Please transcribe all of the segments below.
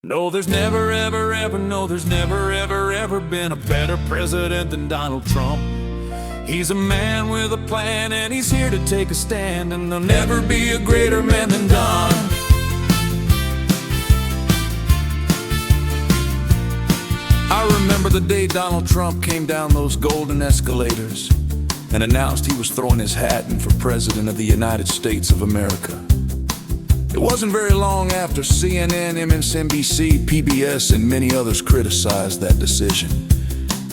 No, there's never, ever, ever, no, there's never, ever, ever been a better president than Donald Trump. He's a man with a plan, and he's here to take a stand, and there'll never be a greater man than Don. I remember the day Donald Trump came down those golden escalators and announced he was throwing his hat in for President of the United States of America. It wasn't very long after CNN, MSNBC, PBS, and many others criticized that decision.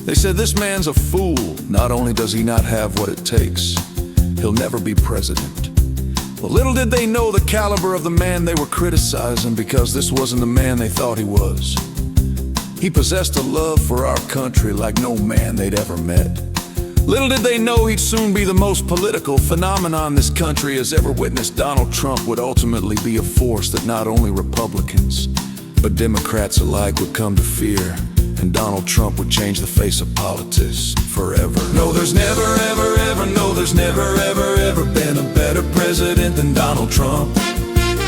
They said this man's a fool. Not only does he not have what it takes, he'll never be president. Well, little did they know the caliber of the man they were criticizing, because this wasn't the man they thought he was. He possessed a love for our country like no man they'd ever met. Little did they know he'd soon be the most political phenomenon this country has ever witnessed. Donald Trump would ultimately be a force that not only Republicans, but Democrats alike would come to fear. And Donald Trump would change the face of politics forever. No, there's never, ever, ever, no, there's never, ever, ever been a better president than Donald Trump.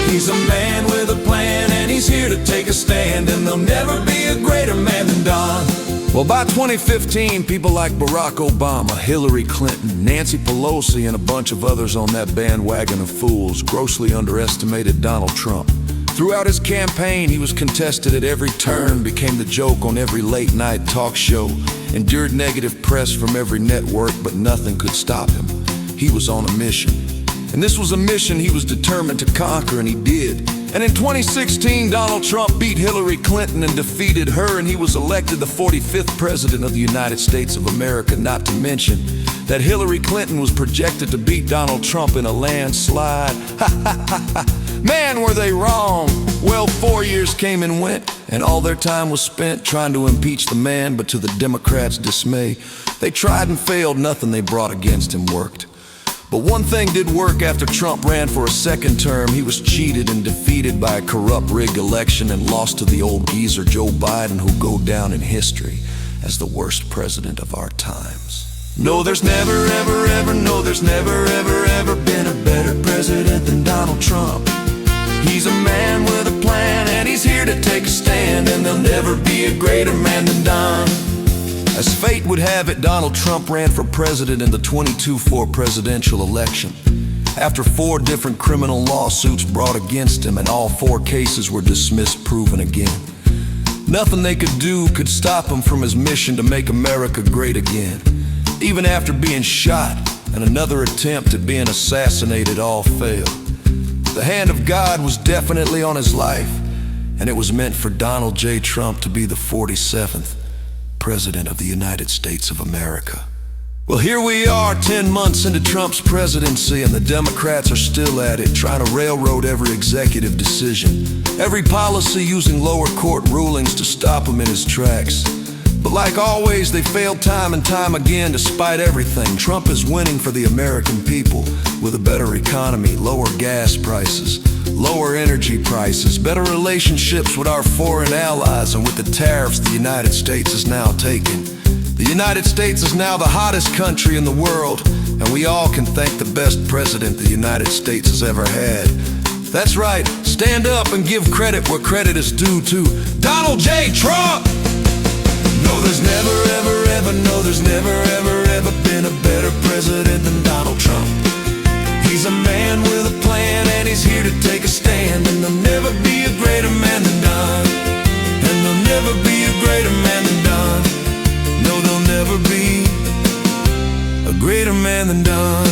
He's a man with a plan, and he's here to take a stand, and there'll never be a greater man than Don. Well, by 2015, people like Barack Obama, Hillary Clinton, Nancy Pelosi, and a bunch of others on that bandwagon of fools grossly underestimated Donald Trump. Throughout his campaign, he was contested at every turn, became the joke on every late-night talk show, endured negative press from every network, but nothing could stop him. He was on a mission. And this was a mission he was determined to conquer, and he did. And in 2016, Donald Trump beat Hillary Clinton and defeated her, and he was elected the 45th President of the United States of America, not to mention that Hillary Clinton was projected to beat Donald Trump in a landslide. Ha ha ha ha! Man, were they wrong! Well, 4 years came and went, and all their time was spent trying to impeach the man, but to the Democrats' dismay, they tried and failed. Nothing they brought against him worked. But one thing did work. After Trump ran for a second term, he was cheated and defeated by a corrupt, rigged election and lost to the old geezer Joe Biden, who'll go down in history as the worst president of our times. No, there's never, ever, ever, no, there's never, ever, ever been a better president than Donald Trump. He's a man with a plan, and he's here to take a stand, and there'll never be a greater man than Don. As fate would have it, Donald Trump ran for president in the 2024 presidential election. After 4 different criminal lawsuits brought against him, and all 4 cases were dismissed, proven again. Nothing they could do could stop him from his mission to make America great again. Even after being shot and another attempt at being assassinated all failed. The hand of God was definitely on his life, and it was meant for Donald J. Trump to be the 47th President of the United States of America. Well, here we are 10 months into Trump's presidency, and the Democrats are still at it, trying to railroad every executive decision, every policy, using lower court rulings to stop him in his tracks. But like always, they failed time and time again. Despite everything, Trump is winning for the American people, with a better economy, lower gas prices, lower energy prices, better relationships with our foreign allies, and with the tariffs the United States is now taking. The United States is now the hottest country in the world, and we all can thank the best president the United States has ever had. That's right, stand up and give credit where credit is due to Donald J. Trump! No, there's never, ever, ever, no, there's never, ever, ever been a better president than Donald Trump. He's a man with a plan, and he's here to take a stand, and there'll never be a greater man than Don. And there'll never be a greater man than Don. No, there'll never be a greater man than Don.